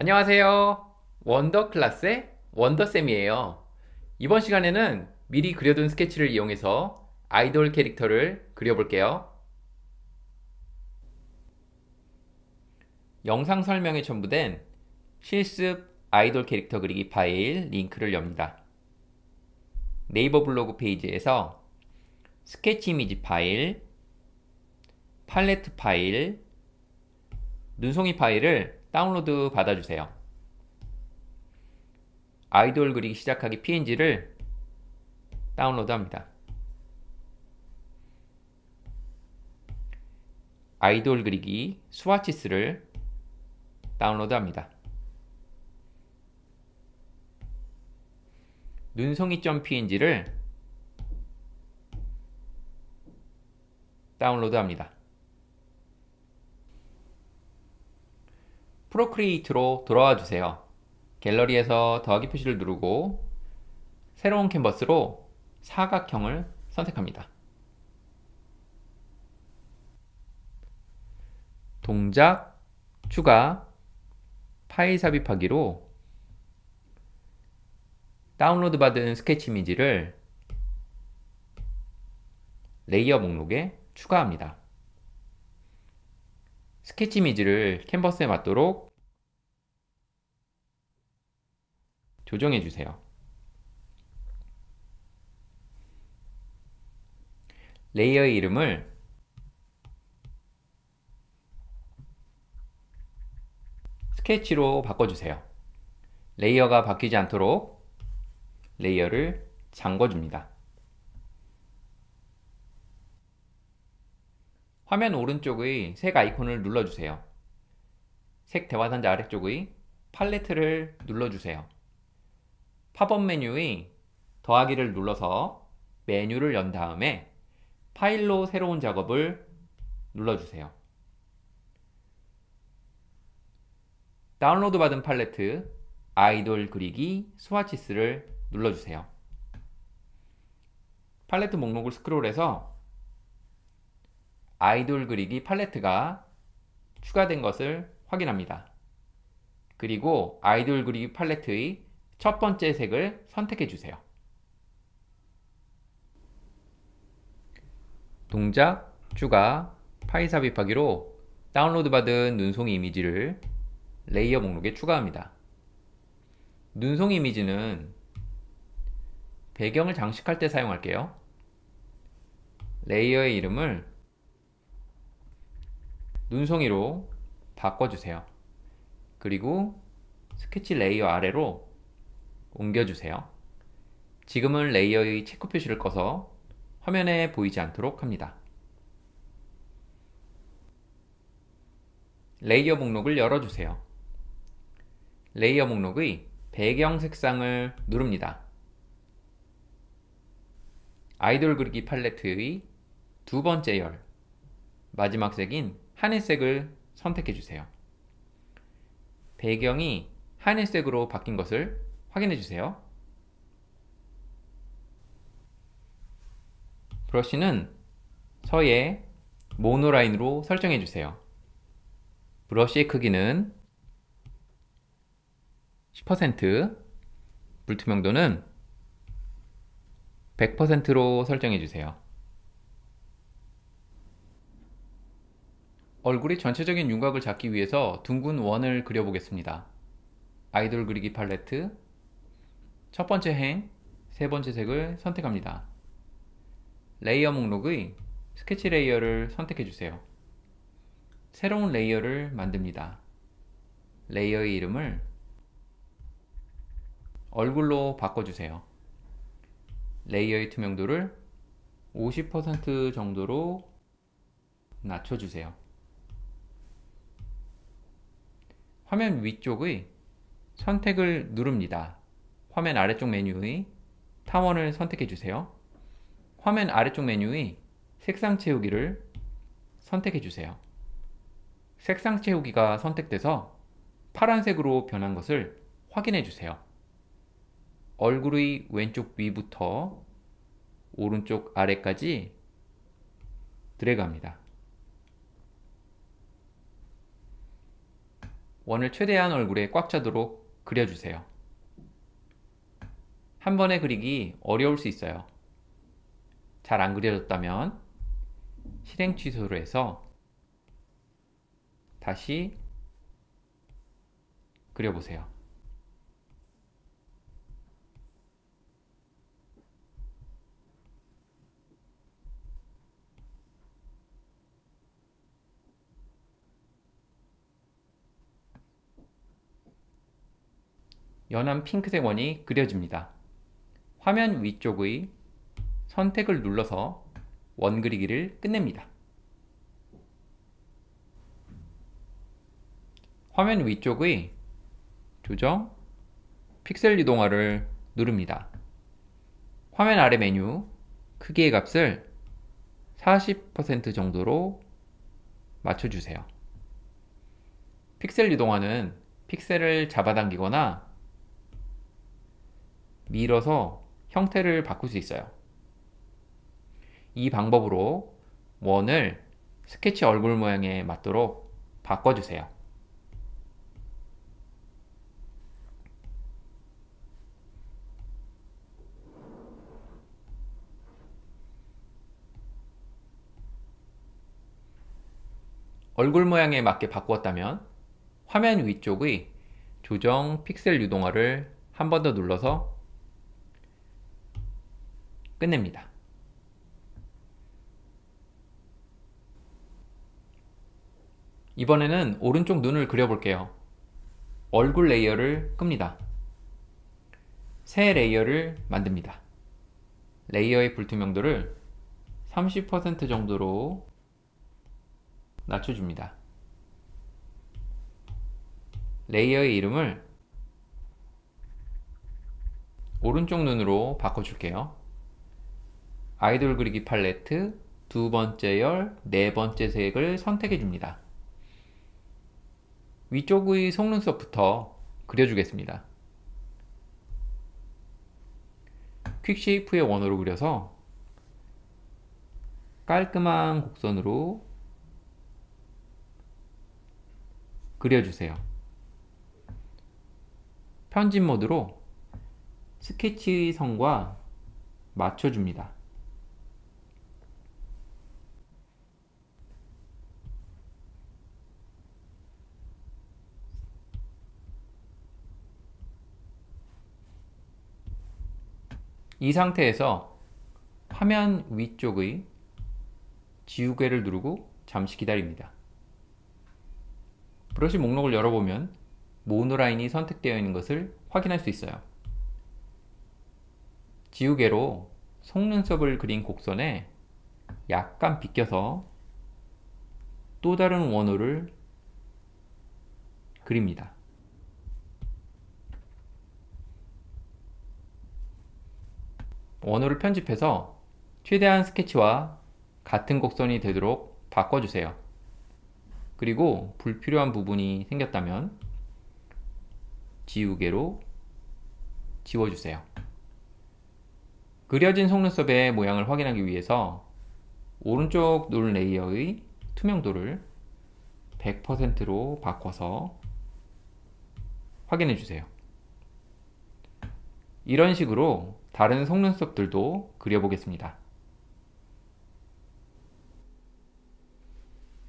안녕하세요. 원더 클래스의 원더쌤이에요. 이번 시간에는 미리 그려둔 스케치를 이용해서 아이돌 캐릭터를 그려볼게요. 영상 설명에 첨부된 실습 아이돌 캐릭터 그리기 파일 링크를 엽니다. 네이버 블로그 페이지에서 스케치 이미지 파일, 팔레트 파일, 눈송이 파일을 다운로드 받아주세요. 아이돌 그리기 시작하기 PNG를 다운로드합니다. 아이돌 그리기 스와치스를 다운로드합니다. 눈송이.png를 다운로드합니다. 프로크리에이트로 돌아와 주세요. 갤러리에서 더하기 표시를 누르고 새로운 캔버스로 사각형을 선택합니다. 동작, 추가, 파일 삽입하기로 다운로드 받은 스케치 이미지를 레이어 목록에 추가합니다. 스케치 이미지를 캔버스에 맞도록 조정해 주세요. 레이어의 이름을 스케치로 바꿔주세요. 레이어가 바뀌지 않도록 레이어를 잠궈줍니다. 화면 오른쪽의 색 아이콘을 눌러주세요. 색 대화상자 아래쪽의 팔레트를 눌러주세요. 팝업 메뉴의 더하기를 눌러서 메뉴를 연 다음에 파일로 새로운 작업을 눌러주세요. 다운로드 받은 팔레트 아이돌 그리기 스와치스를 눌러주세요. 팔레트 목록을 스크롤해서 아이돌 그리기 팔레트가 추가된 것을 확인합니다. 그리고 아이돌 그리기 팔레트의 첫 번째 색을 선택해 주세요. 동작, 추가, 파일 삽입하기로 다운로드 받은 눈송이 이미지를 레이어 목록에 추가합니다. 눈송이 이미지는 배경을 장식할 때 사용할게요. 레이어의 이름을 눈송이로 바꿔주세요. 그리고 스케치 레이어 아래로 옮겨주세요. 지금은 레이어의 체크 표시를 꺼서 화면에 보이지 않도록 합니다. 레이어 목록을 열어주세요. 레이어 목록의 배경 색상을 누릅니다. 아이돌 그리기 팔레트의 두 번째 열, 마지막 색인 하늘색을 선택해주세요. 배경이 하늘색으로 바뀐 것을 확인해주세요. 브러쉬는 서예 모노라인으로 설정해주세요. 브러쉬의 크기는 10%, 불투명도는 100%로 설정해주세요. 얼굴의 전체적인 윤곽을 잡기 위해서 둥근 원을 그려보겠습니다. 아이돌 그리기 팔레트, 첫 번째 행, 세 번째 색을 선택합니다. 레이어 목록의 스케치 레이어를 선택해주세요. 새로운 레이어를 만듭니다. 레이어의 이름을 얼굴로 바꿔주세요. 레이어의 투명도를 50% 정도로 낮춰주세요. 화면 위쪽의 선택을 누릅니다. 화면 아래쪽 메뉴의 타원을 선택해주세요. 화면 아래쪽 메뉴의 색상 채우기를 선택해주세요. 색상 채우기가 선택돼서 파란색으로 변한 것을 확인해주세요. 얼굴의 왼쪽 위부터 오른쪽 아래까지 드래그합니다. 원을 최대한 얼굴에 꽉 차도록 그려주세요. 한 번에 그리기 어려울 수 있어요. 잘 안 그려졌다면 실행 취소를 해서 다시 그려보세요. 연한 핑크색 원이 그려집니다. 화면 위쪽의 선택을 눌러서 원 그리기를 끝냅니다. 화면 위쪽의 조정, 픽셀 이동화를 누릅니다. 화면 아래 메뉴 크기의 값을 40% 정도로 맞춰주세요. 픽셀 이동화는 픽셀을 잡아당기거나 밀어서 형태를 바꿀 수 있어요. 이 방법으로 원을 스케치 얼굴 모양에 맞도록 바꿔주세요. 얼굴 모양에 맞게 바꾸었다면 화면 위쪽의 조정 픽셀 유동화를 한 번 더 눌러서 끝냅니다. 이번에는 오른쪽 눈을 그려볼게요. 얼굴 레이어를 끕니다. 새 레이어를 만듭니다. 레이어의 불투명도를 30% 정도로 낮춰줍니다. 레이어의 이름을 오른쪽 눈으로 바꿔줄게요. 아이돌 그리기 팔레트 두 번째 열, 네 번째 색을 선택해줍니다. 위쪽의 속눈썹부터 그려주겠습니다. 퀵 쉐이프의 원으로 그려서 깔끔한 곡선으로 그려주세요. 편집 모드로 스케치 선과 맞춰줍니다. 이 상태에서 화면 위쪽의 지우개를 누르고 잠시 기다립니다. 브러쉬 목록을 열어보면 모노라인이 선택되어 있는 것을 확인할 수 있어요. 지우개로 속눈썹을 그린 곡선에 약간 비껴서 또 다른 원호를 그립니다. 원호를 편집해서 최대한 스케치와 같은 곡선이 되도록 바꿔주세요. 그리고 불필요한 부분이 생겼다면 지우개로 지워주세요. 그려진 속눈썹의 모양을 확인하기 위해서 오른쪽 눈 레이어의 투명도를 100%로 바꿔서 확인해주세요. 이런 식으로 다른 속눈썹들도 그려보겠습니다.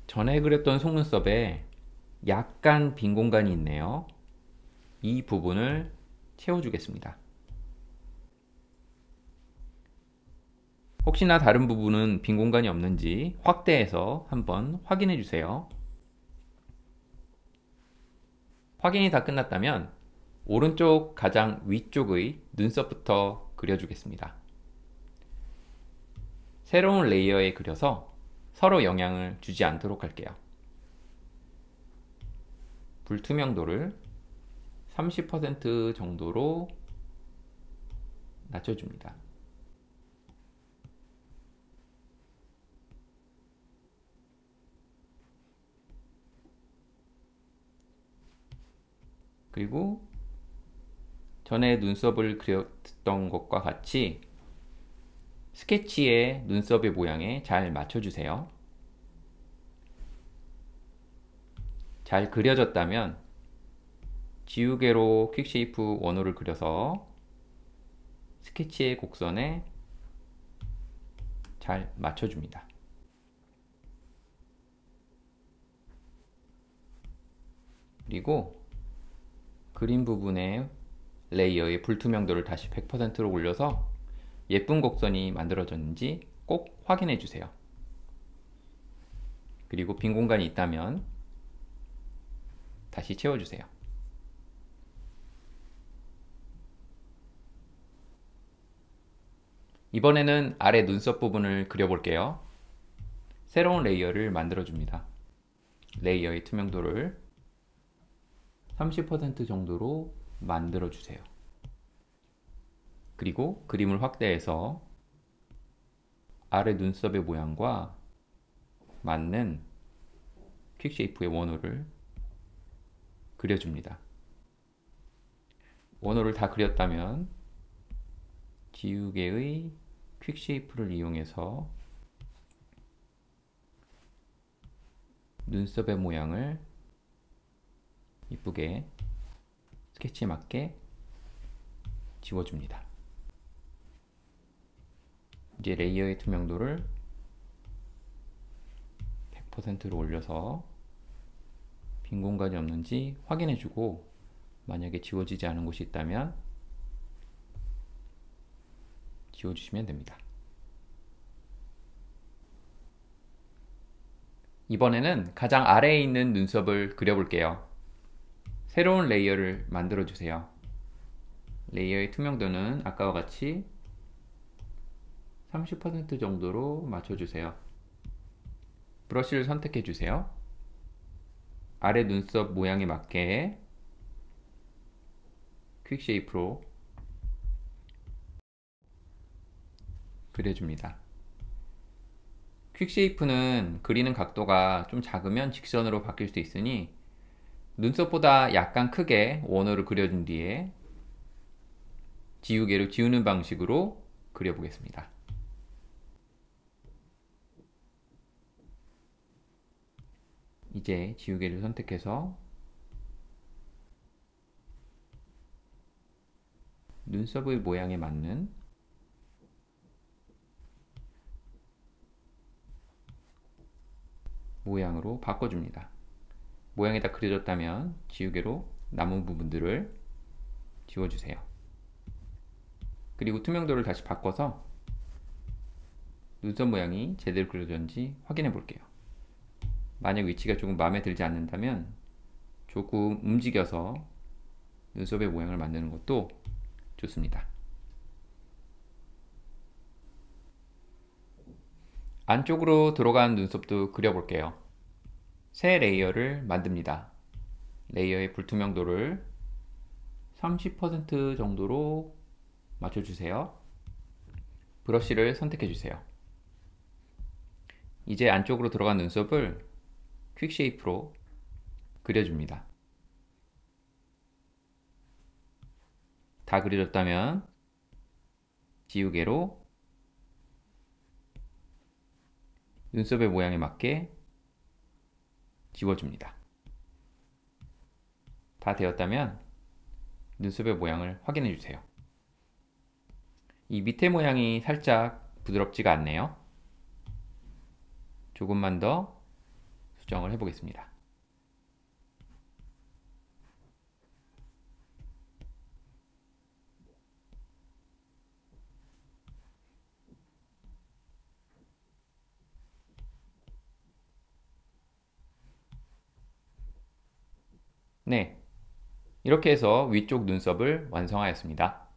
전에 그렸던 속눈썹에 약간 빈 공간이 있네요. 이 부분을 채워주겠습니다. 혹시나 다른 부분은 빈 공간이 없는지 확대해서 한번 확인해 주세요. 확인이 다 끝났다면 오른쪽 가장 위쪽의 눈썹부터 그려주겠습니다. 새로운 레이어에 그려서 서로 영향을 주지 않도록 할게요. 불투명도를 30% 정도로 낮춰줍니다. 그리고 전에 눈썹을 그렸던 것과 같이 스케치의 눈썹의 모양에 잘 맞춰주세요. 잘 그려졌다면 지우개로 퀵쉐이프 원호를 그려서 스케치의 곡선에 잘 맞춰줍니다. 그리고 그림 부분에 레이어의 불투명도를 다시 100%로 올려서 예쁜 곡선이 만들어졌는지 꼭 확인해 주세요. 그리고 빈 공간이 있다면 다시 채워주세요. 이번에는 아래 눈썹 부분을 그려볼게요. 새로운 레이어를 만들어줍니다. 레이어의 투명도를 30% 정도로 만들어주세요. 그리고 그림을 확대해서 아래 눈썹의 모양과 맞는 퀵쉐이프의 원호를 그려줍니다. 원호를 다 그렸다면 지우개의 퀵쉐이프를 이용해서 눈썹의 모양을 이쁘게 스케치에 맞게 지워줍니다. 이제 레이어의 투명도를 100%로 올려서 빈 공간이 없는지 확인해주고 만약에 지워지지 않은 곳이 있다면 지워주시면 됩니다. 이번에는 가장 아래에 있는 눈썹을 그려볼게요. 새로운 레이어를 만들어주세요. 레이어의 투명도는 아까와 같이 30% 정도로 맞춰주세요. 브러쉬를 선택해주세요. 아래 눈썹 모양에 맞게 퀵쉐이프로 그려줍니다. 퀵쉐이프는 그리는 각도가 좀 작으면 직선으로 바뀔 수 있으니 눈썹보다 약간 크게 원호를 그려준 뒤에 지우개로 지우는 방식으로 그려보겠습니다. 이제 지우개를 선택해서 눈썹의 모양에 맞는 모양으로 바꿔줍니다. 모양이 다 그려졌다면 지우개로 남은 부분들을 지워주세요. 그리고 투명도를 다시 바꿔서 눈썹 모양이 제대로 그려졌는지 확인해 볼게요. 만약 위치가 조금 마음에 들지 않는다면 조금 움직여서 눈썹의 모양을 만드는 것도 좋습니다. 안쪽으로 들어간 눈썹도 그려볼게요. 새 레이어를 만듭니다. 레이어의 불투명도를 30% 정도로 맞춰주세요. 브러쉬를 선택해주세요. 이제 안쪽으로 들어간 눈썹을 퀵쉐이프로 그려줍니다. 다 그려졌다면 지우개로 눈썹의 모양에 맞게 지워줍니다. 다 되었다면 눈썹의 모양을 확인해 주세요. 이 밑에 모양이 살짝 부드럽지가 않네요. 조금만 더 수정을 해 보겠습니다. 네, 이렇게 해서 위쪽 눈썹을 완성하였습니다.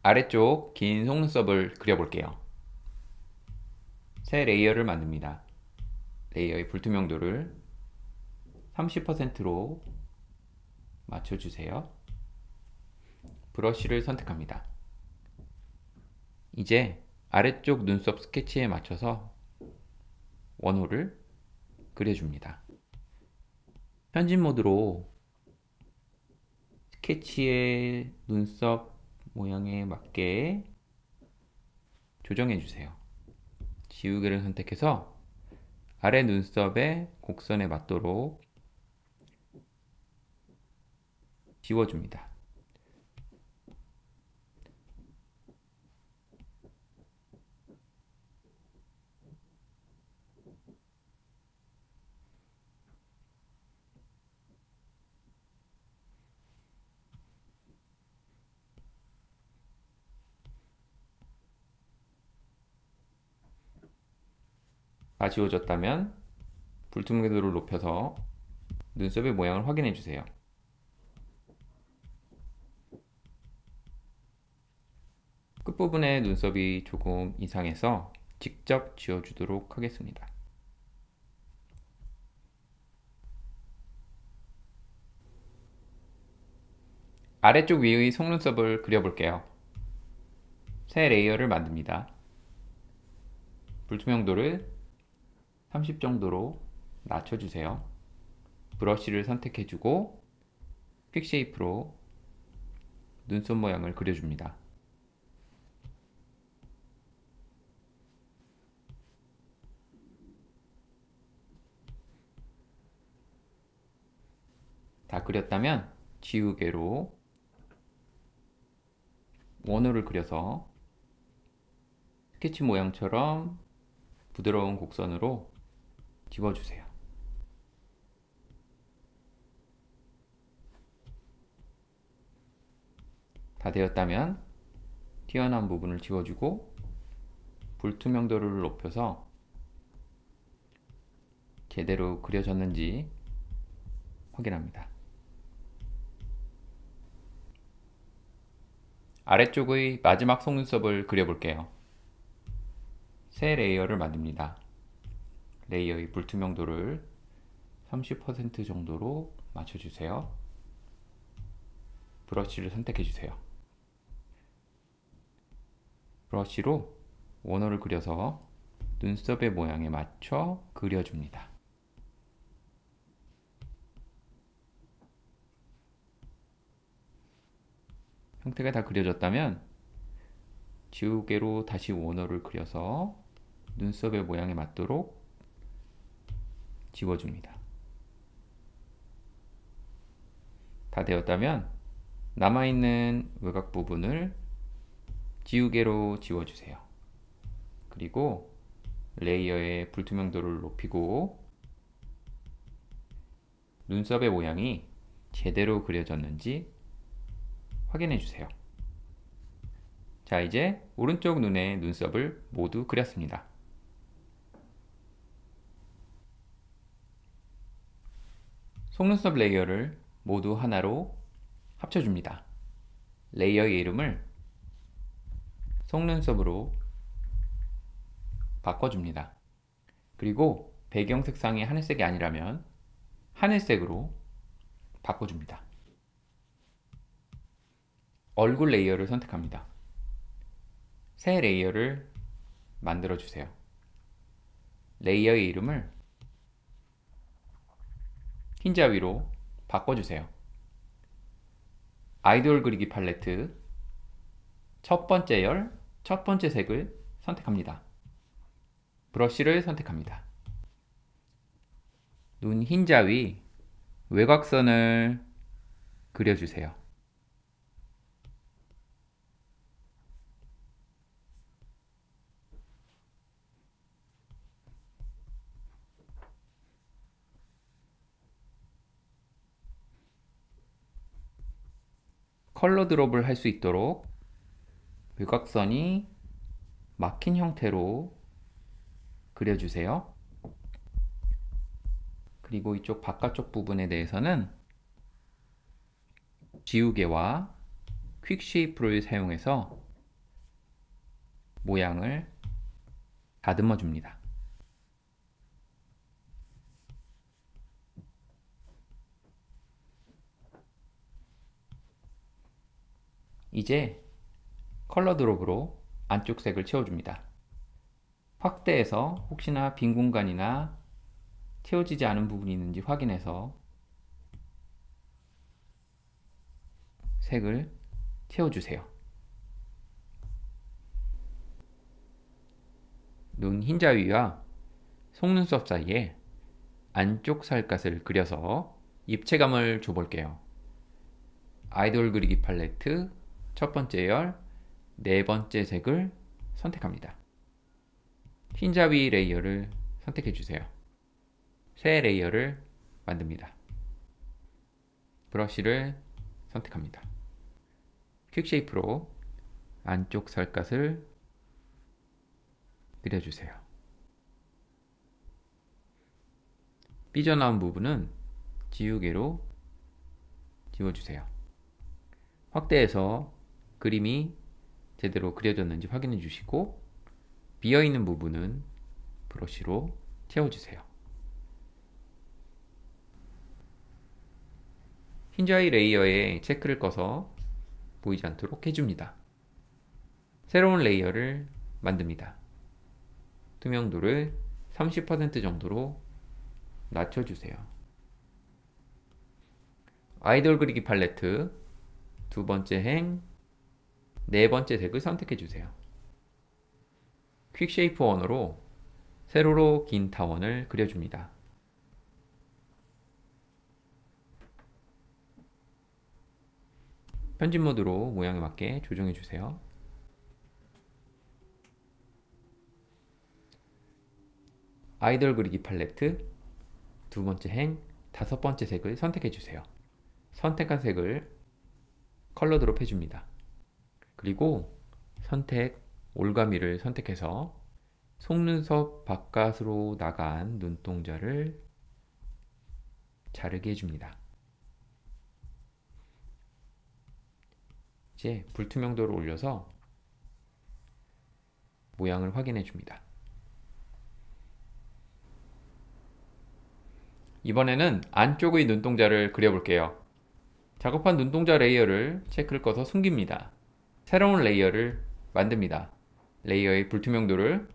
아래쪽 긴 속눈썹을 그려볼게요. 새 레이어를 만듭니다. 레이어의 불투명도를 30%로 맞춰주세요. 브러쉬를 선택합니다. 이제 아래쪽 눈썹 스케치에 맞춰서 원호를 그려줍니다. 편집 모드로 스케치의 눈썹 모양에 맞게 조정해 주세요. 지우개를 선택해서 아래 눈썹의 곡선에 맞도록 지워줍니다. 다 지워졌다면 불투명도를 높여서 눈썹의 모양을 확인해 주세요. 끝부분에 눈썹이 조금 이상해서 직접 지워주도록 하겠습니다. 아래쪽 위의 속눈썹을 그려볼게요. 새 레이어를 만듭니다. 불투명도를 30 정도로 낮춰주세요. 브러쉬를 선택해주고 퀵 쉐이프로 눈썹 모양을 그려줍니다. 다 그렸다면 지우개로 원호를 그려서 스케치 모양처럼 부드러운 곡선으로 집어주세요. 다 되었다면 튀어나온 부분을 지워주고 불투명도를 높여서 제대로 그려졌는지 확인합니다. 아래쪽의 마지막 속눈썹을 그려볼게요. 새 레이어를 만듭니다. 레이어의 불투명도를 30% 정도로 맞춰주세요. 브러쉬를 선택해주세요. 브러쉬로 원호를 그려서 눈썹의 모양에 맞춰 그려줍니다. 형태가 다 그려졌다면 지우개로 다시 원호를 그려서 눈썹의 모양에 맞도록 지워줍니다. 다 되었다면 남아있는 외곽 부분을 지우개로 지워주세요. 그리고 레이어의 불투명도를 높이고 눈썹의 모양이 제대로 그려졌는지 확인해 주세요. 자, 이제 오른쪽 눈의 눈썹을 모두 그렸습니다. 속눈썹 레이어를 모두 하나로 합쳐줍니다. 레이어의 이름을 속눈썹으로 바꿔줍니다. 그리고 배경 색상이 하늘색이 아니라면 하늘색으로 바꿔줍니다. 얼굴 레이어를 선택합니다. 새 레이어를 만들어주세요. 레이어의 이름을 흰자 위로 바꿔주세요. 아이돌 그리기 팔레트 첫 번째 열, 첫 번째 색을 선택합니다. 브러쉬를 선택합니다. 눈 흰자 위 외곽선을 그려주세요. 컬러 드롭을 할 수 있도록 외곽선이 막힌 형태로 그려주세요. 그리고 이쪽 바깥쪽 부분에 대해서는 지우개와 퀵 쉐이프를 사용해서 모양을 다듬어 줍니다. 이제 컬러 드롭으로 안쪽 색을 채워줍니다. 확대해서 혹시나 빈 공간이나 채워지지 않은 부분이 있는지 확인해서 색을 채워주세요. 눈 흰자 위와 속눈썹 사이에 안쪽 살갗을 그려서 입체감을 줘볼게요. 아이돌 그리기 팔레트 첫 번째 열, 네 번째 색을 선택합니다. 흰자위 레이어를 선택해주세요. 새 레이어를 만듭니다. 브러쉬를 선택합니다. 퀵쉐이프로 안쪽 살갗을 그려주세요. 삐져나온 부분은 지우개로 지워주세요. 확대해서 그림이 제대로 그려졌는지 확인해 주시고 비어있는 부분은 브러쉬로 채워주세요. 흰자위 레이어에 체크를 꺼서 보이지 않도록 해줍니다. 새로운 레이어를 만듭니다. 투명도를 30% 정도로 낮춰주세요. 아이돌 그리기 팔레트 두 번째 행, 네 번째 색을 선택해주세요. 퀵쉐이프 원으로 세로로 긴 타원을 그려줍니다. 편집 모드로 모양에 맞게 조정해주세요. 아이돌 그리기 팔레트 두 번째 행, 다섯 번째 색을 선택해주세요. 선택한 색을 컬러 드롭 해줍니다. 그리고 선택 올가미를 선택해서 속눈썹 바깥으로 나간 눈동자를 자르게 해줍니다. 이제 불투명도를 올려서 모양을 확인해 줍니다. 이번에는 안쪽의 눈동자를 그려볼게요. 작업한 눈동자 레이어를 체크를 꺼서 숨깁니다. 새로운 레이어를 만듭니다. 레이어의 불투명도를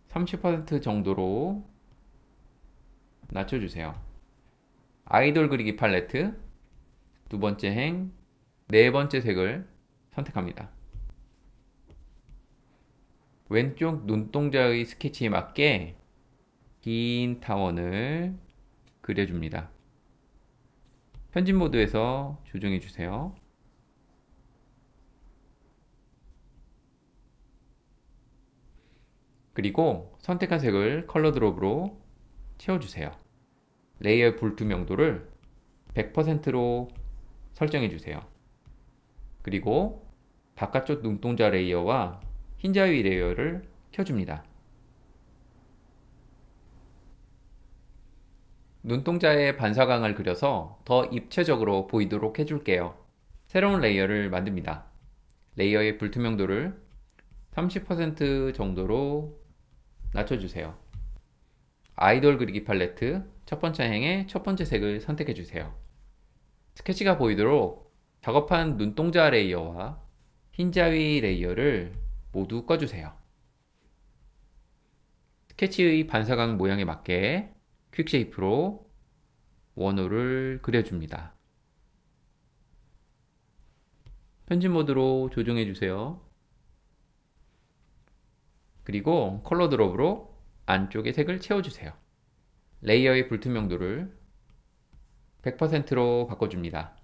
30% 정도로 낮춰주세요. 아이돌 그리기 팔레트 두 번째 행, 네 번째 색을 선택합니다. 왼쪽 눈동자의 스케치에 맞게 긴 타원을 그려줍니다. 편집 모드에서 조정해 주세요. 그리고 선택한 색을 컬러 드롭으로 채워주세요. 레이어 불투명도를 100%로 설정해 주세요. 그리고 바깥쪽 눈동자 레이어와 흰자위 레이어를 켜줍니다. 눈동자의 반사광을 그려서 더 입체적으로 보이도록 해줄게요. 새로운 레이어를 만듭니다. 레이어의 불투명도를 30% 정도로 낮춰주세요. 아이돌 그리기 팔레트 첫 번째 행의 첫 번째 색을 선택해주세요. 스케치가 보이도록 작업한 눈동자 레이어와 흰자위 레이어를 모두 꺼주세요. 스케치의 반사광 모양에 맞게 퀵쉐이프로 원호를 그려줍니다. 편집 모드로 조정해주세요. 그리고 컬러 드롭으로 안쪽에 색을 채워주세요. 레이어의 불투명도를 100%로 바꿔줍니다.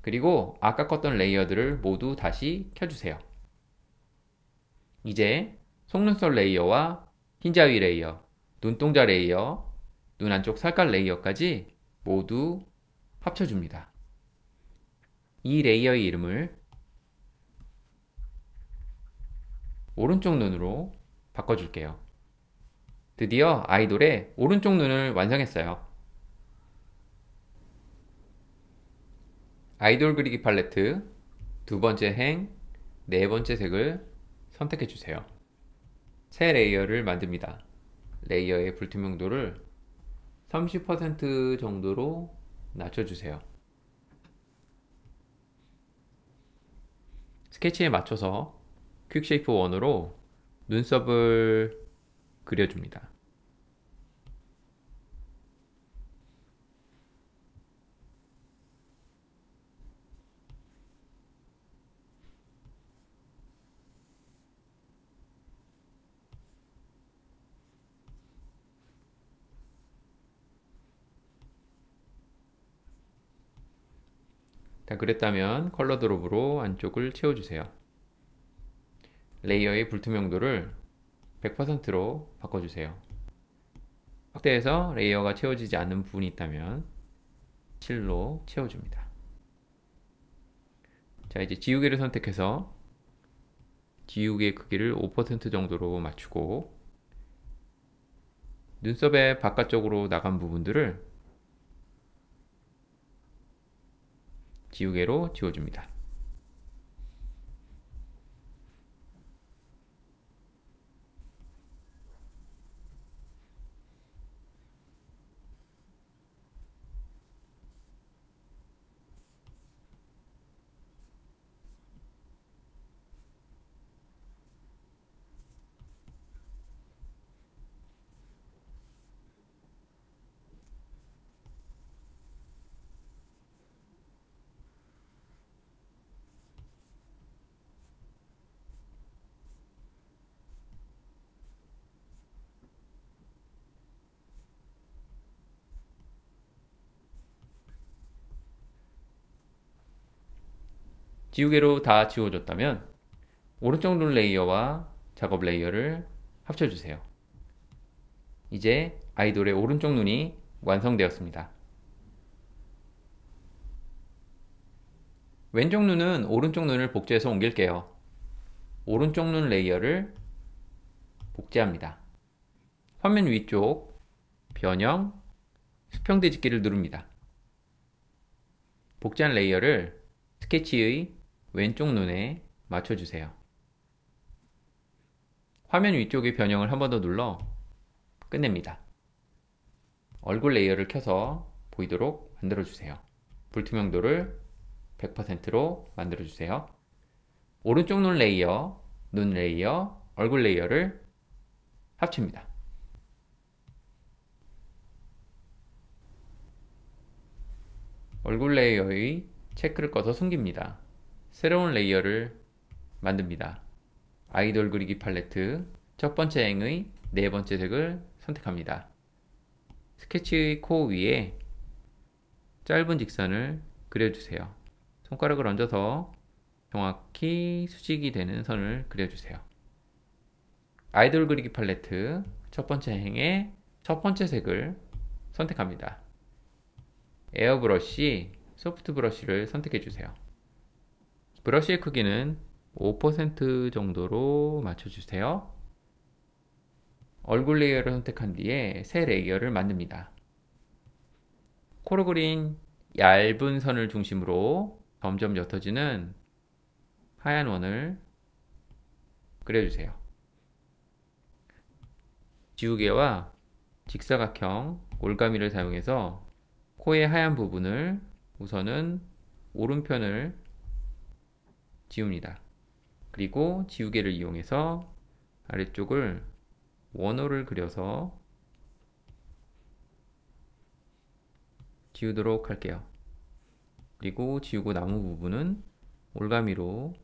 그리고 아까 껐던 레이어들을 모두 다시 켜주세요. 이제 속눈썹 레이어와 흰자위 레이어, 눈동자 레이어, 눈 안쪽 살갗 레이어까지 모두 합쳐줍니다. 이 레이어의 이름을 오른쪽 눈으로 바꿔줄게요. 드디어 아이돌의 오른쪽 눈을 완성했어요. 아이돌 그리기 팔레트 두 번째 행, 네 번째 색을 선택해주세요. 새 레이어를 만듭니다. 레이어의 불투명도를 30% 정도로 낮춰주세요. 스케치에 맞춰서 퀵쉐이프 원으로 눈썹을 그려줍니다. 다 그랬다면 컬러 드롭으로 안쪽을 채워주세요. 레이어의 불투명도를 100%로 바꿔주세요. 확대해서 레이어가 채워지지 않는 부분이 있다면 실로 채워줍니다. 자, 이제 지우개를 선택해서 지우개 크기를 5% 정도로 맞추고 눈썹의 바깥쪽으로 나간 부분들을 지우개로 지워줍니다. 지우개로 다 지워졌다면 오른쪽 눈 레이어와 작업 레이어를 합쳐주세요. 이제 아이돌의 오른쪽 눈이 완성되었습니다. 왼쪽 눈은 오른쪽 눈을 복제해서 옮길게요. 오른쪽 눈 레이어를 복제합니다. 화면 위쪽 변형 수평 뒤집기를 누릅니다. 복제한 레이어를 스케치의 왼쪽 눈에 맞춰주세요. 화면 위쪽의 변형을 한 번 더 눌러 끝냅니다. 얼굴 레이어를 켜서 보이도록 만들어주세요. 불투명도를 100%로 만들어주세요. 오른쪽 눈 레이어, 눈 레이어, 얼굴 레이어를 합칩니다. 얼굴 레이어의 체크를 꺼서 숨깁니다. 새로운 레이어를 만듭니다. 아이돌 그리기 팔레트 첫 번째 행의 네 번째 색을 선택합니다. 스케치의 코 위에 짧은 직선을 그려주세요. 손가락을 얹어서 정확히 수직이 되는 선을 그려주세요. 아이돌 그리기 팔레트 첫 번째 행의 첫 번째 색을 선택합니다. 에어브러쉬, 소프트 브러쉬를 선택해주세요. 브러쉬의 크기는 5% 정도로 맞춰주세요. 얼굴 레이어를 선택한 뒤에 새 레이어를 만듭니다. 코로 그린 얇은 선을 중심으로 점점 옅어지는 하얀 원을 그려주세요. 지우개와 직사각형 올가미를 사용해서 코의 하얀 부분을 우선은 오른편을 지웁니다. 그리고 지우개를 이용해서 아래쪽을 원호를 그려서 지우도록 할게요. 그리고 지우고 남은 부분은 올가미로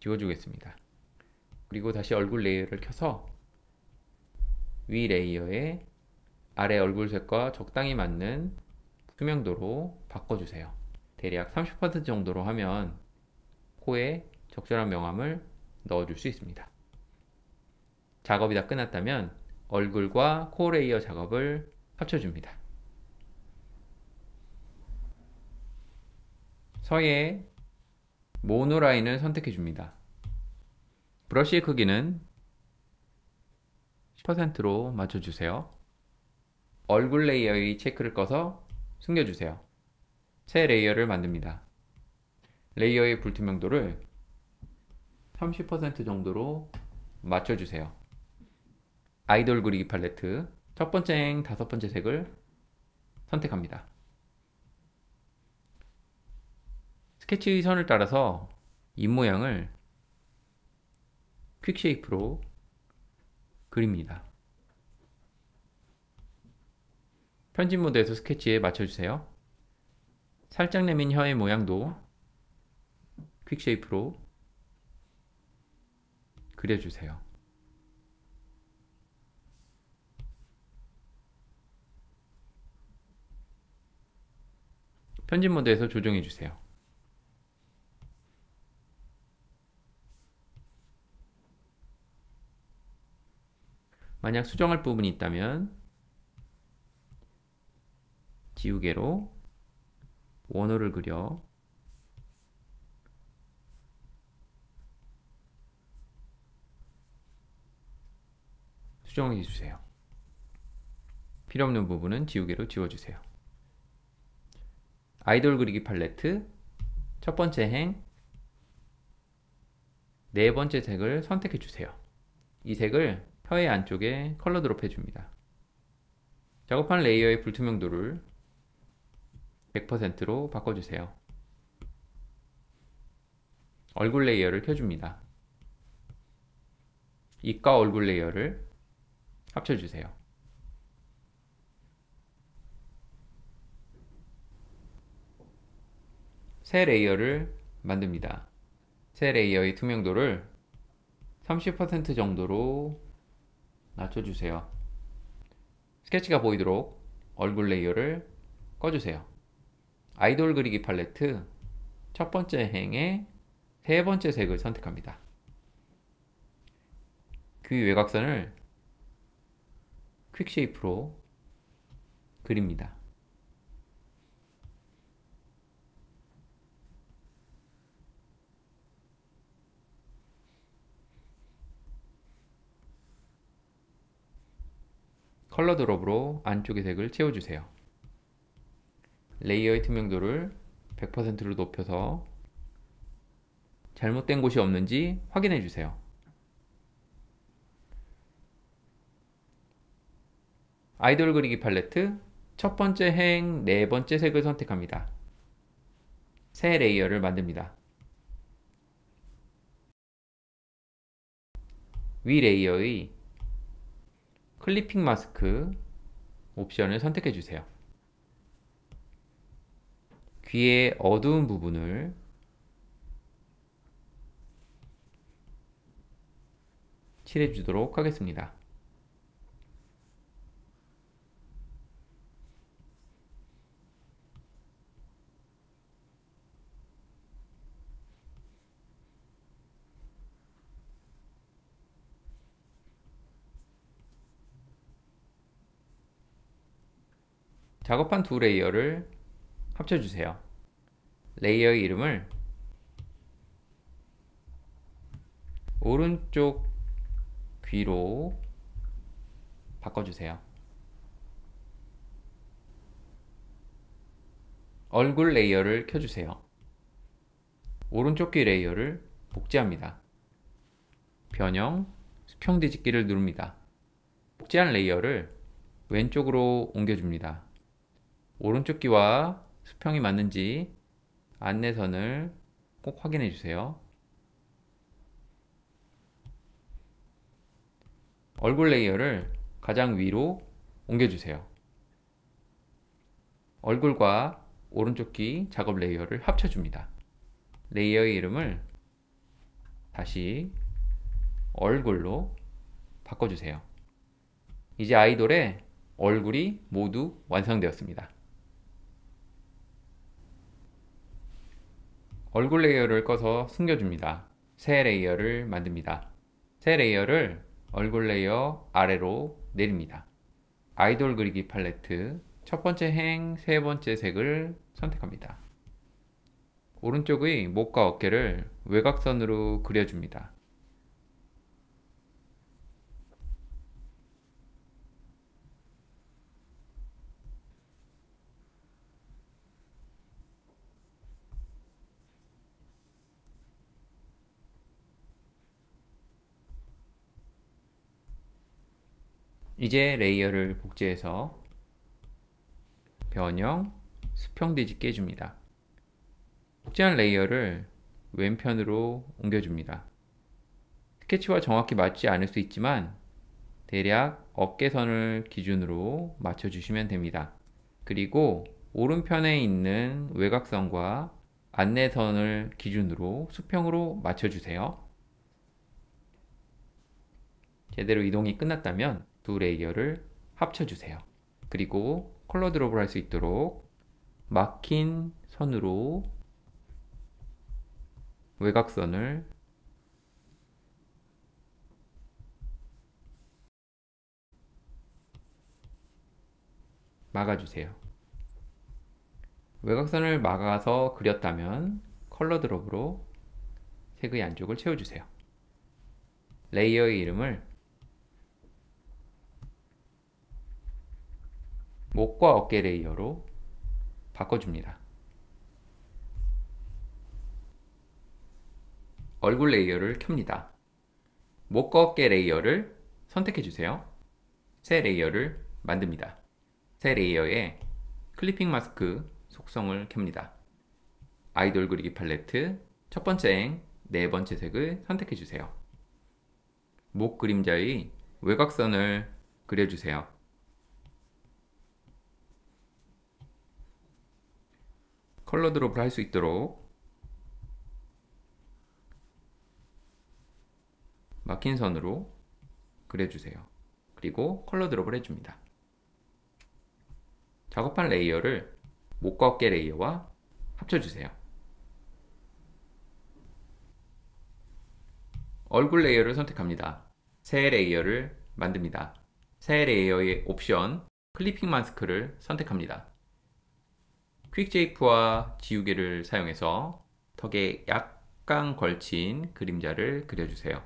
지워주겠습니다. 그리고 다시 얼굴 레이어를 켜서 위 레이어에 아래 얼굴색과 적당히 맞는 투명도로 바꿔주세요. 대략 30% 정도로 하면 코에 적절한 명암을 넣어줄 수 있습니다. 작업이 다 끝났다면 얼굴과 코 레이어 작업을 합쳐줍니다. 서의 모노라인을 선택해줍니다. 브러쉬의 크기는 10%로 맞춰주세요. 얼굴 레이어의 체크를 꺼서 숨겨주세요. 새 레이어를 만듭니다. 레이어의 불투명도를 30% 정도로 맞춰주세요. 아이돌 그리기 팔레트 첫 번째 행 다섯 번째 색을 선택합니다. 스케치의 선을 따라서 입모양을 퀵 쉐이프로 그립니다. 편집 모드에서 스케치에 맞춰주세요. 살짝 내민 혀의 모양도 퀵 쉐이프로 그려주세요. 편집 모드에서 조정해 주세요. 만약 수정할 부분이 있다면 지우개로 원호를 그려 수정해 주세요. 필요 없는 부분은 지우개로 지워주세요. 아이돌 그리기 팔레트 첫 번째 행, 네 번째 색을 선택해 주세요. 이 색을 혀의 안쪽에 컬러 드롭 해줍니다. 작업한 레이어의 불투명도를 100%로 바꿔주세요. 얼굴 레이어를 켜줍니다. 입과 얼굴 레이어를 합쳐주세요. 새 레이어를 만듭니다. 새 레이어의 투명도를 30% 정도로 낮춰주세요. 스케치가 보이도록 얼굴 레이어를 꺼주세요. 아이돌 그리기 팔레트 첫 번째 행에 세 번째 색을 선택합니다. 귀 외곽선을 퀵 쉐이프로 그립니다. 컬러 드롭으로 안쪽의 색을 채워주세요. 레이어의 투명도를 100%로 높여서 잘못된 곳이 없는지 확인해 주세요. 아이돌 그리기 팔레트 첫 번째 행 네 번째 색을 선택합니다. 새 레이어를 만듭니다. 위 레이어의 클리핑 마스크 옵션을 선택해 주세요. 귀의 어두운 부분을 칠해 주도록 하겠습니다. 작업한 두 레이어를 합쳐주세요. 레이어의 이름을 오른쪽 귀로 바꿔주세요. 얼굴 레이어를 켜주세요. 오른쪽 귀 레이어를 복제합니다. 변형, 수평 뒤집기를 누릅니다. 복제한 레이어를 왼쪽으로 옮겨줍니다. 오른쪽 귀와 수평이 맞는지 안내선을 꼭 확인해 주세요. 얼굴 레이어를 가장 위로 옮겨주세요. 얼굴과 오른쪽 귀 작업 레이어를 합쳐줍니다. 레이어의 이름을 다시 얼굴로 바꿔주세요. 이제 아이돌의 얼굴이 모두 완성되었습니다. 얼굴 레이어를 꺼서 숨겨줍니다. 새 레이어를 만듭니다. 새 레이어를 얼굴 레이어 아래로 내립니다. 아이돌 그리기 팔레트 첫 번째 행, 세 번째 색을 선택합니다. 오른쪽의 목과 어깨를 외곽선으로 그려줍니다. 이제 레이어를 복제해서 변형, 수평 뒤집기 해줍니다. 복제한 레이어를 왼편으로 옮겨줍니다. 스케치와 정확히 맞지 않을 수 있지만 대략 어깨선을 기준으로 맞춰주시면 됩니다. 그리고 오른편에 있는 외곽선과 안내선을 기준으로 수평으로 맞춰주세요. 제대로 이동이 끝났다면 두 레이어를 합쳐주세요. 그리고 컬러 드롭을 할 수 있도록 막힌 선으로 외곽선을 막아주세요. 외곽선을 막아서 그렸다면 컬러 드롭으로 색의 안쪽을 채워주세요. 레이어의 이름을 목과 어깨 레이어로 바꿔줍니다. 얼굴 레이어를 켭니다. 목과 어깨 레이어를 선택해주세요. 새 레이어를 만듭니다. 새 레이어에 클리핑 마스크 속성을 켭니다. 아이돌 그리기 팔레트 첫 번째 행, 네 번째 색을 선택해주세요. 목 그림자의 외곽선을 그려주세요. 컬러 드롭을 할 수 있도록 막힌 선으로 그려주세요. 그리고 컬러 드롭을 해줍니다. 작업한 레이어를 목과 어깨 레이어와 합쳐주세요. 얼굴 레이어를 선택합니다. 새 레이어를 만듭니다. 새 레이어의 옵션 클리핑 마스크를 선택합니다. 퀵 쉐이프와 지우개를 사용해서 턱에 약간 걸친 그림자를 그려주세요.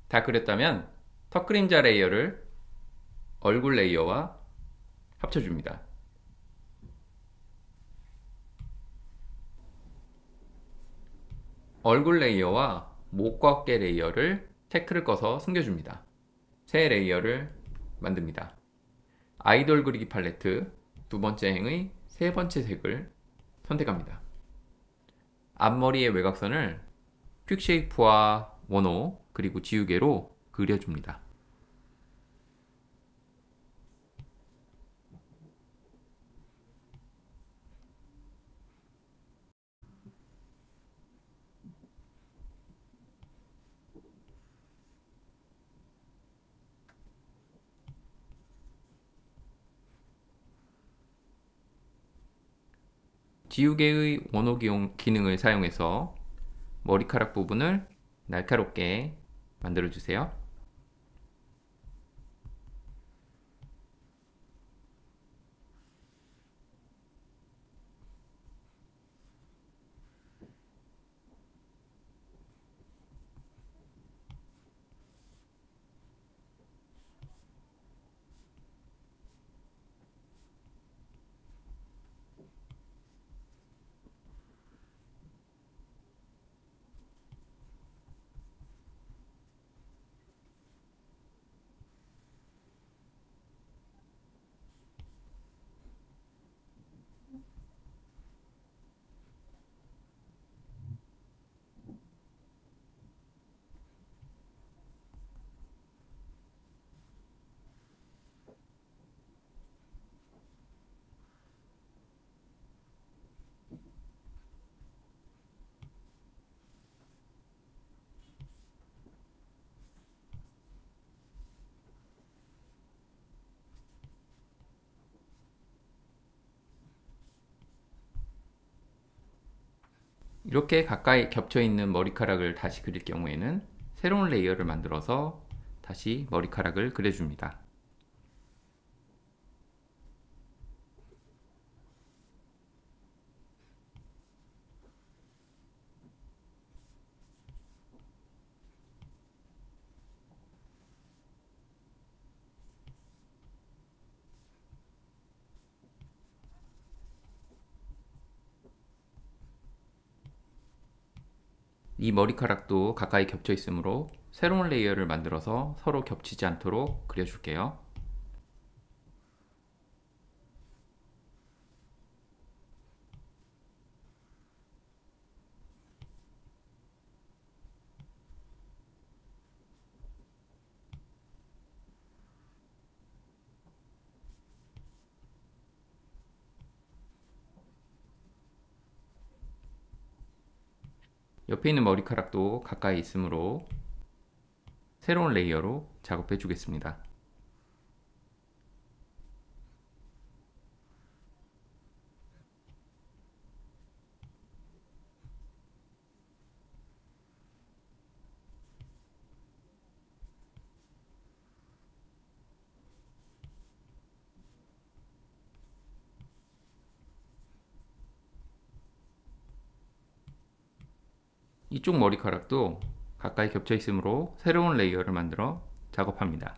다 그렸다면 턱 그림자 레이어를 얼굴 레이어와 합쳐줍니다. 얼굴 레이어와 목과 어깨 레이어를 체크를 꺼서 숨겨줍니다. 새 레이어를 만듭니다. 아이돌 그리기 팔레트 두 번째 행의 세 번째 색을 선택합니다. 앞머리의 외곽선을 퀵 쉐이프와 원호 그리고 지우개로 그려줍니다. 지우개의 원호 기능을 사용해서 머리카락 부분을 날카롭게 만들어주세요. 이렇게 가까이 겹쳐 있는 머리카락을 다시 그릴 경우에는 새로운 레이어를 만들어서 다시 머리카락을 그려줍니다. 이 머리카락도 가까이 겹쳐 있으므로 새로운 레이어를 만들어서 서로 겹치지 않도록 그려줄게요. 옆에 있는 머리카락도 가까이 있으므로 새로운 레이어로 작업해 주겠습니다. 이쪽 머리카락도 가까이 겹쳐 있으므로 새로운 레이어를 만들어 작업합니다.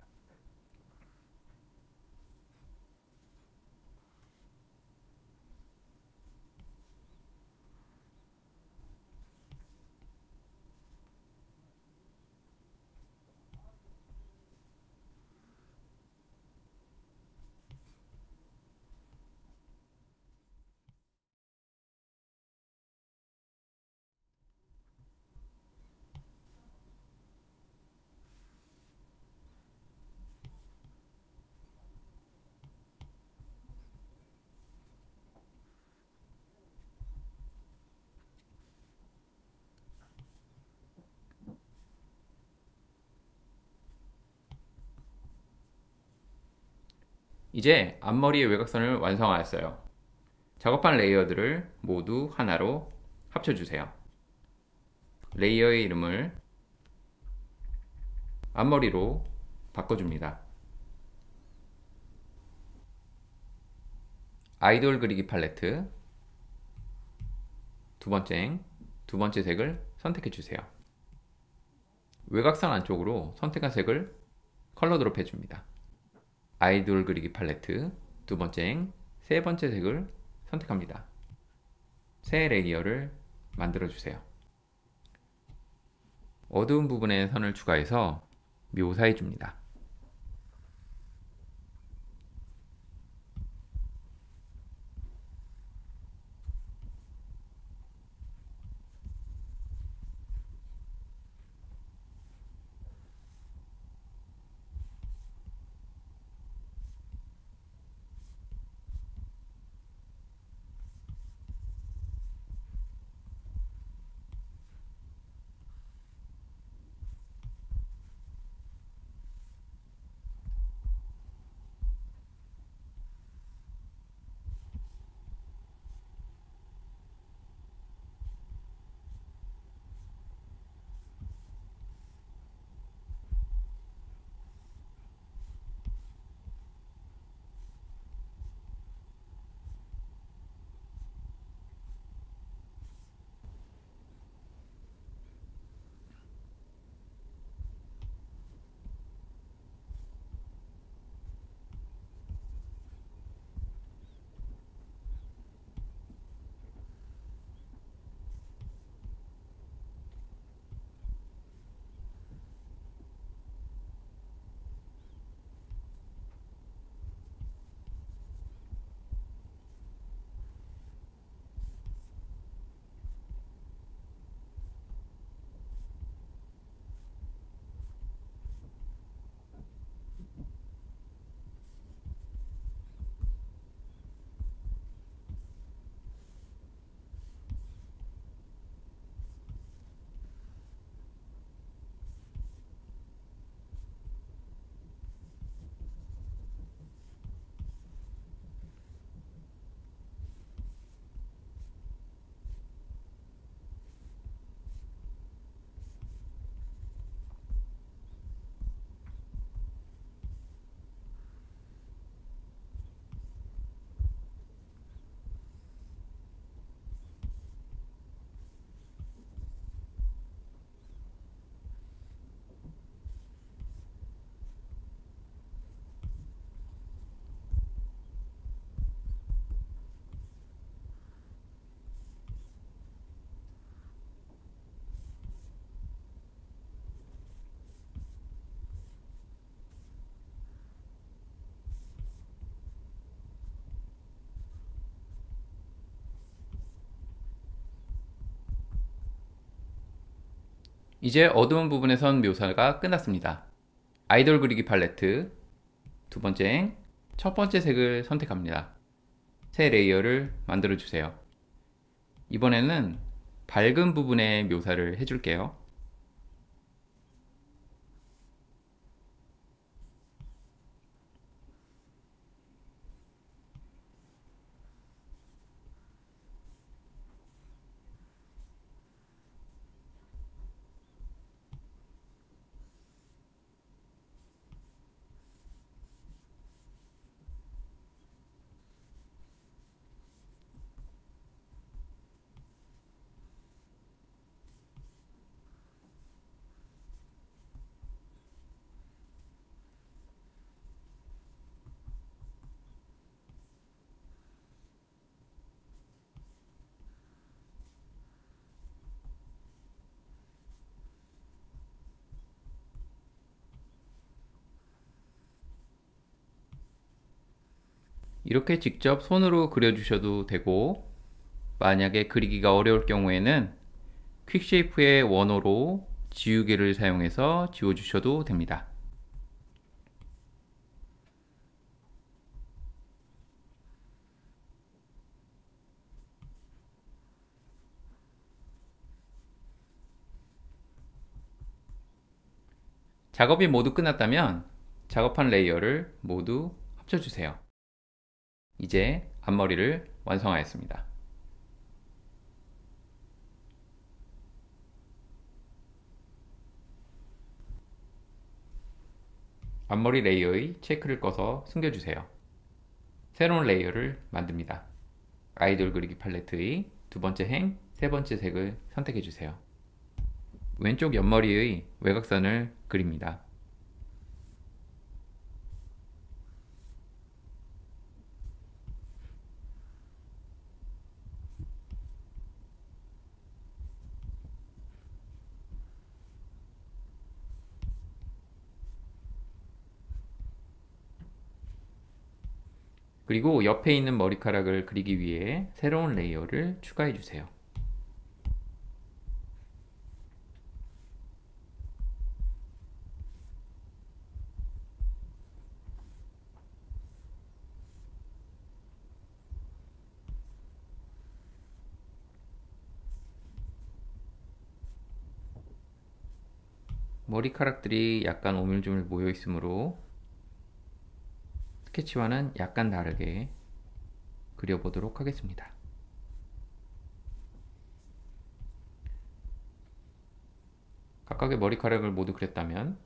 이제 앞머리의 외곽선을 완성하였어요. 작업한 레이어들을 모두 하나로 합쳐주세요. 레이어의 이름을 앞머리로 바꿔줍니다. 아이돌 그리기 팔레트 두 번째 색을 선택해주세요. 외곽선 안쪽으로 선택한 색을 컬러 드롭 해줍니다. 아이돌 그리기 팔레트 세 번째 색을 선택합니다. 새 레이어를 만들어주세요. 어두운 부분에 선을 추가해서 묘사해줍니다. 이제 어두운 부분에선 묘사가 끝났습니다. 아이돌 그리기 팔레트 두 번째 행, 첫 번째 색을 선택합니다. 새 레이어를 만들어 주세요. 이번에는 밝은 부분의 묘사를 해줄게요. 이렇게 직접 손으로 그려주셔도 되고, 만약에 그리기가 어려울 경우에는 퀵쉐이프의 원호로 지우개를 사용해서 지워주셔도 됩니다. 작업이 모두 끝났다면 작업한 레이어를 모두 합쳐주세요. 이제 앞머리를 완성하였습니다. 앞머리 레이어의 체크를 꺼서 숨겨주세요. 새로운 레이어를 만듭니다. 아이돌 그리기 팔레트의 두 번째 행, 세 번째 색을 선택해주세요. 왼쪽 옆머리의 외곽선을 그립니다. 그리고 옆에 있는 머리카락을 그리기 위해 새로운 레이어를 추가해 주세요. 머리카락들이 약간 오밀조밀 모여 있으므로 스케치와는 약간 다르게 그려보도록 하겠습니다. 각각의 머리카락을 모두 그렸다면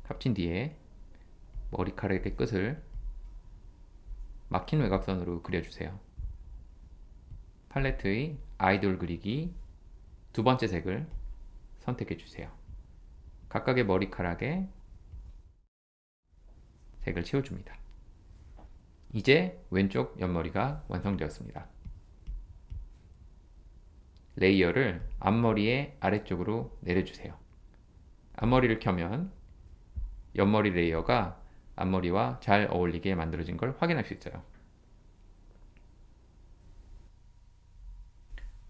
합친 뒤에 머리카락의 끝을 막힌 외곽선으로 그려주세요. 팔레트의 아이돌 그리기 두 번째 색을 선택해 주세요. 각각의 머리카락에 색을 채워줍니다. 이제 왼쪽 옆머리가 완성되었습니다. 레이어를 앞머리의 아래쪽으로 내려주세요. 앞머리를 켜면 옆머리 레이어가 앞머리와 잘 어울리게 만들어진 걸 확인할 수 있어요.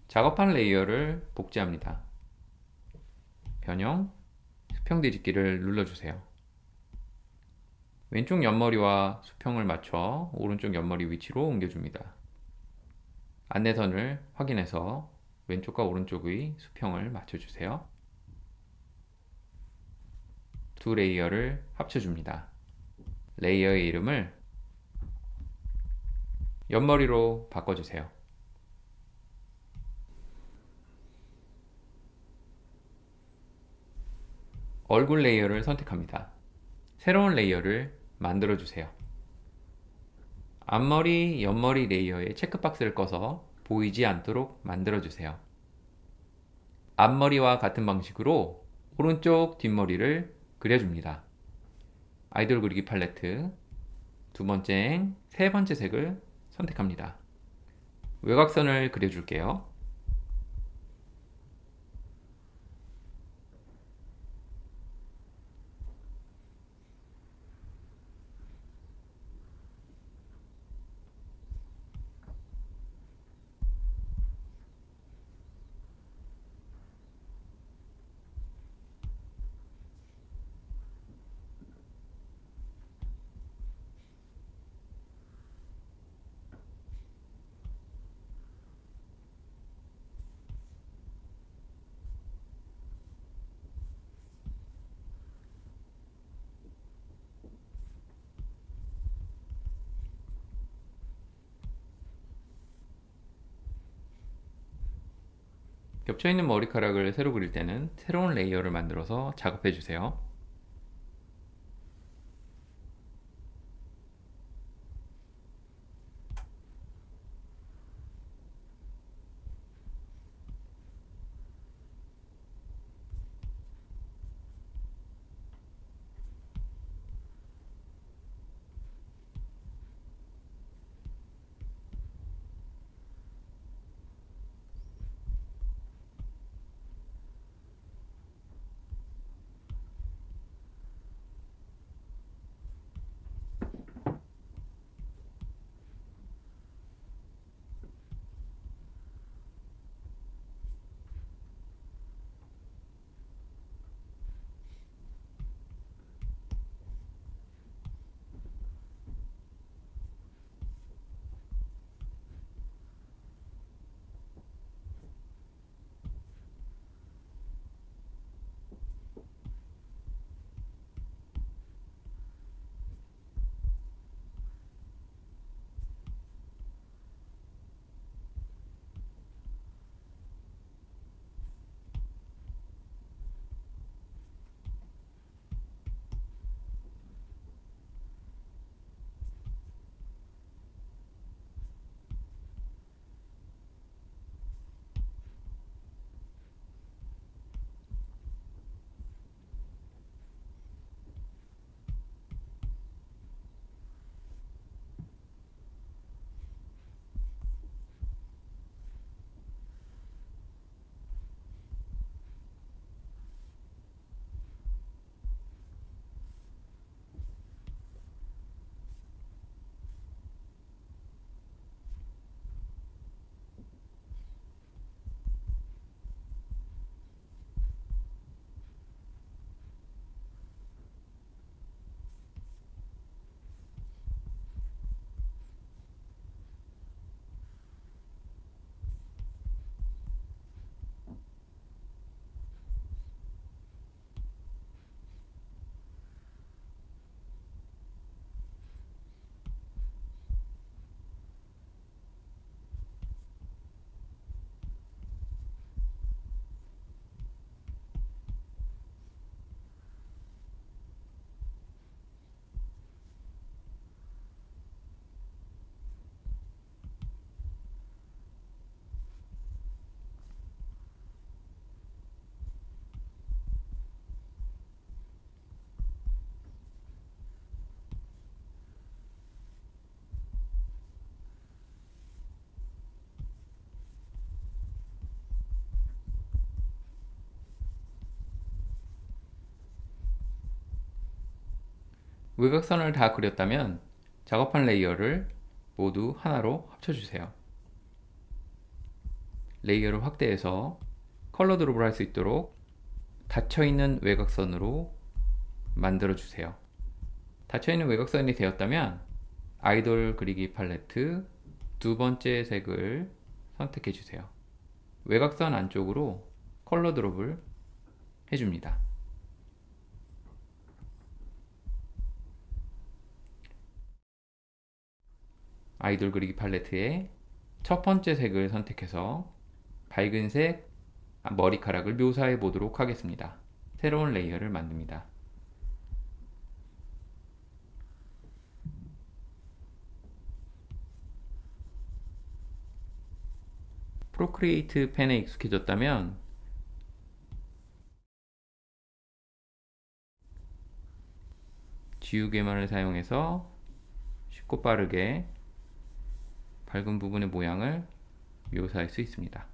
작업한 레이어를 복제합니다. 변형, 수평 뒤집기를 눌러주세요. 왼쪽 옆머리와 수평을 맞춰 오른쪽 옆머리 위치로 옮겨줍니다. 안내선을 확인해서 왼쪽과 오른쪽의 수평을 맞춰주세요. 두 레이어를 합쳐줍니다. 레이어의 이름을 옆머리로 바꿔주세요. 얼굴 레이어를 선택합니다. 새로운 레이어를 만들어주세요. 앞머리, 옆머리 레이어에 체크박스를 꺼서 보이지 않도록 만들어주세요. 앞머리와 같은 방식으로 오른쪽 뒷머리를 그려줍니다. 아이돌 그리기 팔레트 두 번째 행, 세 번째 색을 선택합니다. 외곽선을 그려줄게요. 겹쳐있는 머리카락을 새로 그릴 때는 새로운 레이어를 만들어서 작업해 주세요. 외곽선을 다 그렸다면 작업한 레이어를 모두 하나로 합쳐주세요. 레이어를 확대해서 컬러 드롭을 할 수 있도록 닫혀있는 외곽선으로 만들어주세요. 닫혀있는 외곽선이 되었다면 아이돌 그리기 팔레트 두 번째 색을 선택해주세요. 외곽선 안쪽으로 컬러 드롭을 해줍니다. 아이돌 그리기 팔레트의 첫 번째 색을 선택해서 밝은 색 머리카락을 묘사해 보도록 하겠습니다. 새로운 레이어를 만듭니다. 프로크리에이트 펜에 익숙해졌다면 지우개만을 사용해서 쉽고 빠르게 밝은 부분의 모양을 묘사할 수 있습니다.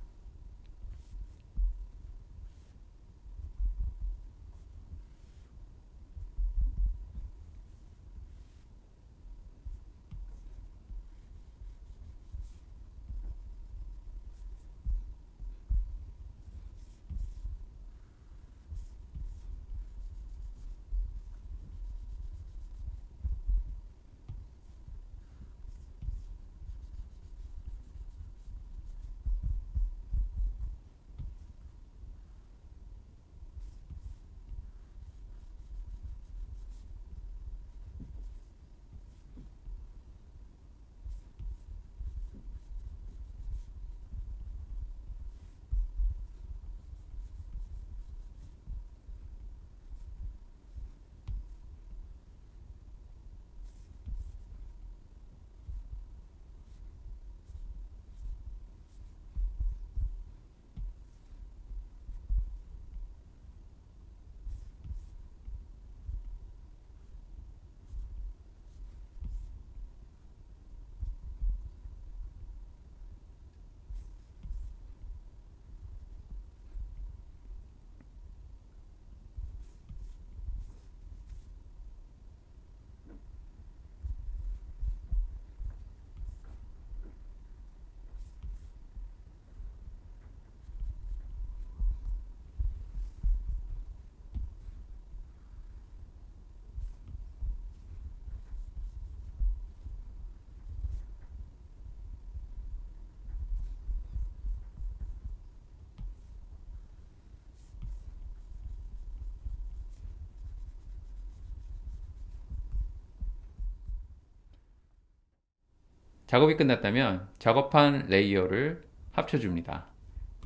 작업이 끝났다면 작업한 레이어를 합쳐줍니다.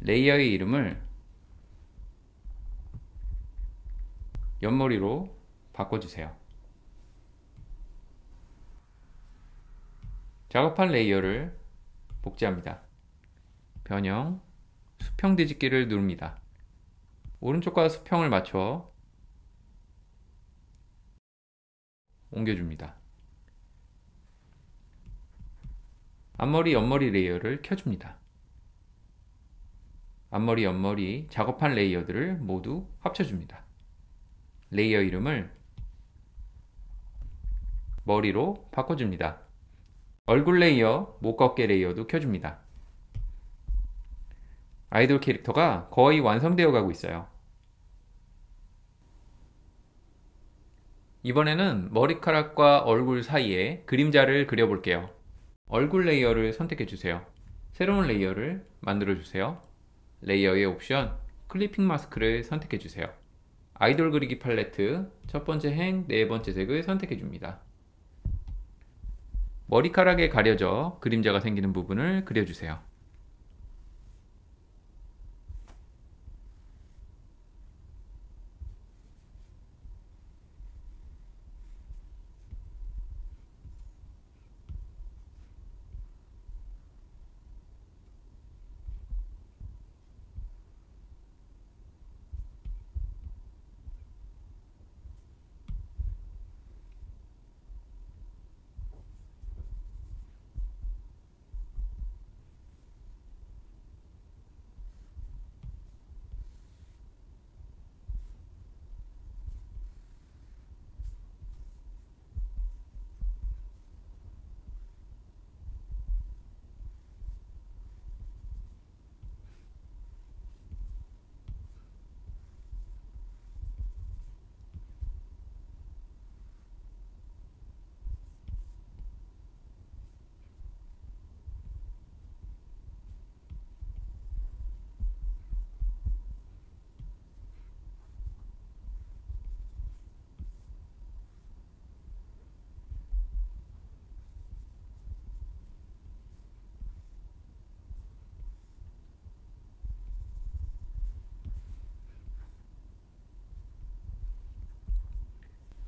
레이어의 이름을 옆머리로 바꿔주세요. 작업한 레이어를 복제합니다. 변형, 수평 뒤집기를 누릅니다. 오른쪽과 수평을 맞춰 옮겨줍니다. 앞머리, 옆머리 레이어를 켜줍니다. 앞머리, 옆머리 작업한 레이어들을 모두 합쳐줍니다. 레이어 이름을 머리로 바꿔줍니다. 얼굴 레이어, 목과 어깨 레이어도 켜줍니다. 아이돌 캐릭터가 거의 완성되어 가고 있어요. 이번에는 머리카락과 얼굴 사이에 그림자를 그려볼게요. 얼굴 레이어를 선택해주세요. 새로운 레이어를 만들어주세요. 레이어의 옵션, 클리핑 마스크를 선택해주세요. 아이돌 그리기 팔레트, 첫 번째 행, 네 번째 색을 선택해줍니다. 머리카락에 가려져 그림자가 생기는 부분을 그려주세요.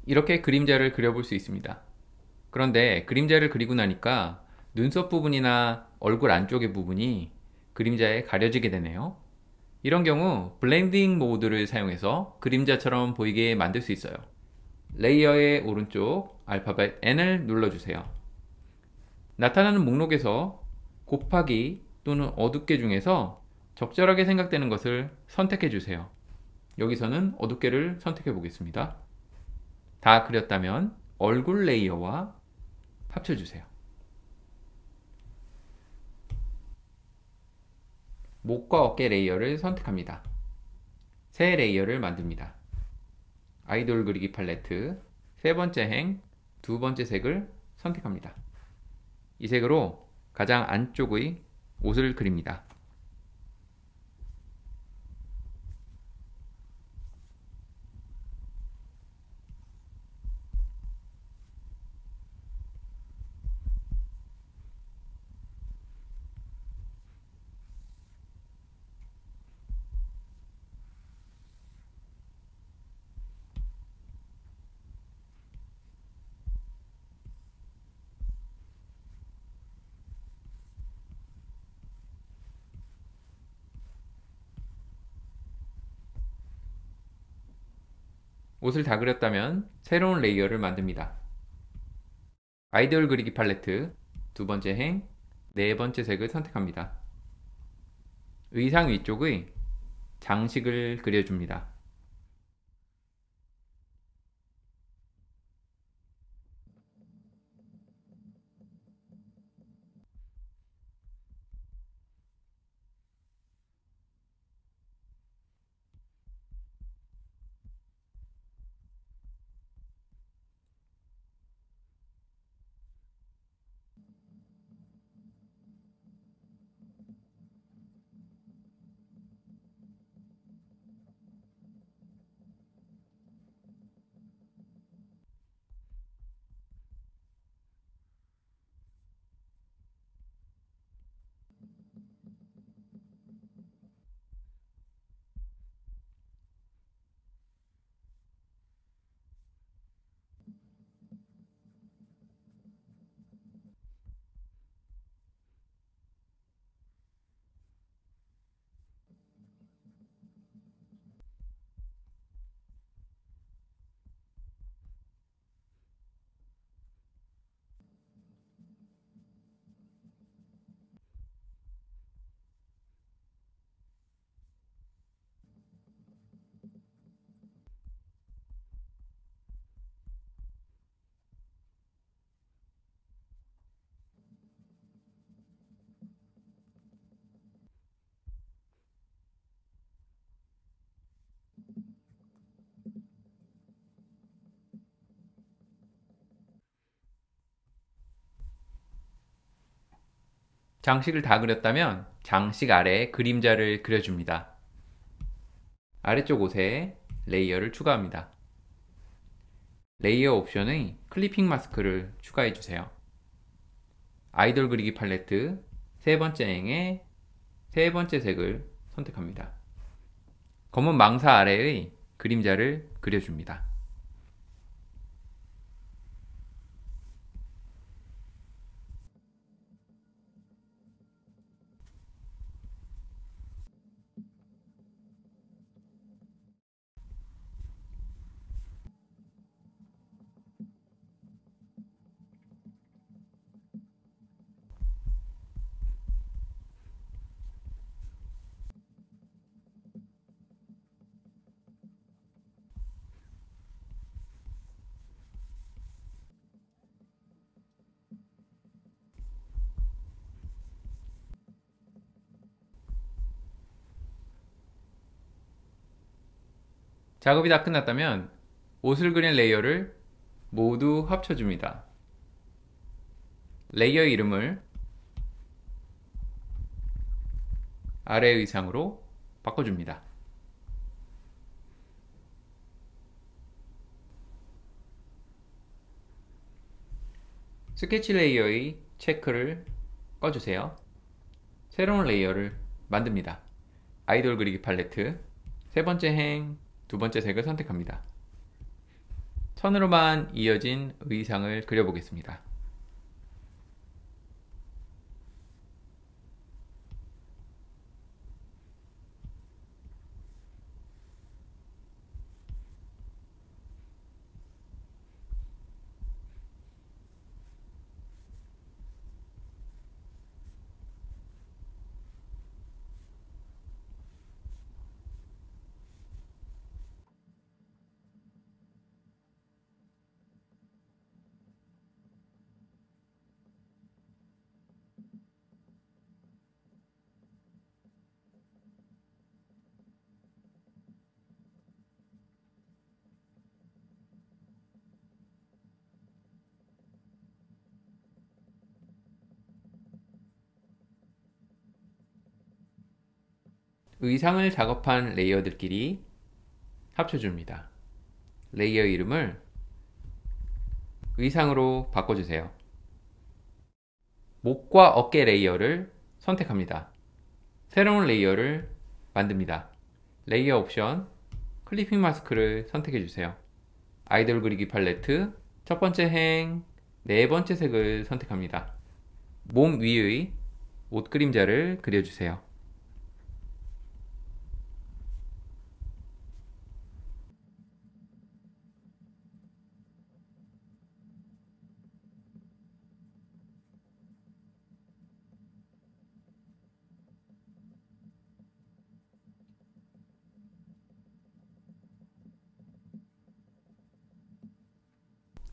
이렇게 그림자를 그려볼 수 있습니다. 그런데 그림자를 그리고 나니까 눈썹 부분이나 얼굴 안쪽의 부분이 그림자에 가려지게 되네요. 이런 경우 블렌딩 모드를 사용해서 그림자처럼 보이게 만들 수 있어요. 레이어의 오른쪽 알파벳 N을 눌러주세요. 나타나는 목록에서 곱하기 또는 어둡게 중에서 적절하게 생각되는 것을 선택해 주세요. 여기서는 어둡게를 선택해 보겠습니다. 다 그렸다면 얼굴 레이어와 합쳐주세요. 목과 어깨 레이어를 선택합니다. 새 레이어를 만듭니다. 아이돌 그리기 팔레트 세 번째 행, 두 번째 색을 선택합니다. 이 색으로 가장 안쪽의 옷을 그립니다. 옷을 다 그렸다면 새로운 레이어를 만듭니다. 아이돌 그리기 팔레트 두 번째 행, 네 번째 색을 선택합니다. 의상 위쪽의 장식을 그려줍니다. 장식을 다 그렸다면 장식 아래에 그림자를 그려줍니다. 아래쪽 옷에 레이어를 추가합니다. 레이어 옵션의 클리핑 마스크를 추가해주세요. 아이돌 그리기 팔레트 세 번째 행의 세 번째 색을 선택합니다. 검은 망사 아래의 그림자를 그려줍니다. 작업이 다 끝났다면 옷을 그린 레이어를 모두 합쳐줍니다. 레이어 이름을 아래 의상으로 바꿔줍니다. 스케치 레이어의 체크를 꺼주세요. 새로운 레이어를 만듭니다. 아이돌 그리기 팔레트 세 번째 행, 두 번째 색을 선택합니다. 선으로만 이어진 의상을 그려보겠습니다. 의상을 작업한 레이어들끼리 합쳐줍니다. 레이어 이름을 의상으로 바꿔주세요. 목과 어깨 레이어를 선택합니다. 새로운 레이어를 만듭니다. 레이어 옵션 클리핑 마스크를 선택해주세요. 아이돌 그리기 팔레트 첫 번째 행, 네 번째 색을 선택합니다. 몸 위의 옷 그림자를 그려주세요.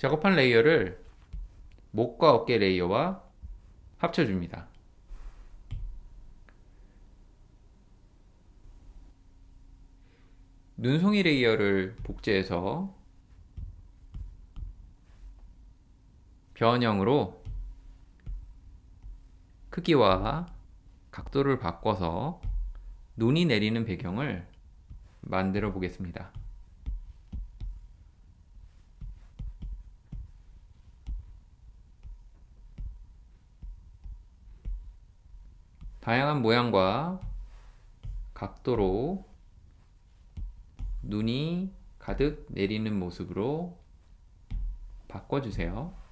작업한 레이어를 목과 어깨 레이어와 합쳐줍니다. 눈송이 레이어를 복제해서 변형으로 크기와 각도를 바꿔서 눈이 내리는 배경을 만들어 보겠습니다. 다양한 모양과 각도로 눈이 가득 내리는 모습으로 바꿔주세요.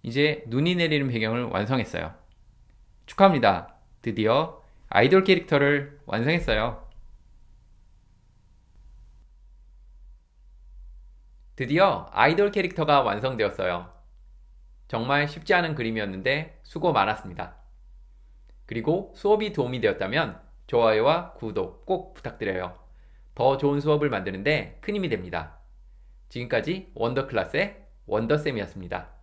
이제 눈이 내리는 배경을 완성했어요. 축하합니다. 드디어 아이돌 캐릭터를 완성했어요. 드디어 아이돌 캐릭터가 완성되었어요. 정말 쉽지 않은 그림이었는데 수고 많았습니다. 그리고 수업이 도움이 되었다면 좋아요와 구독 꼭 부탁드려요. 더 좋은 수업을 만드는데 큰 힘이 됩니다. 지금까지 원더클래스의 원더쌤이었습니다.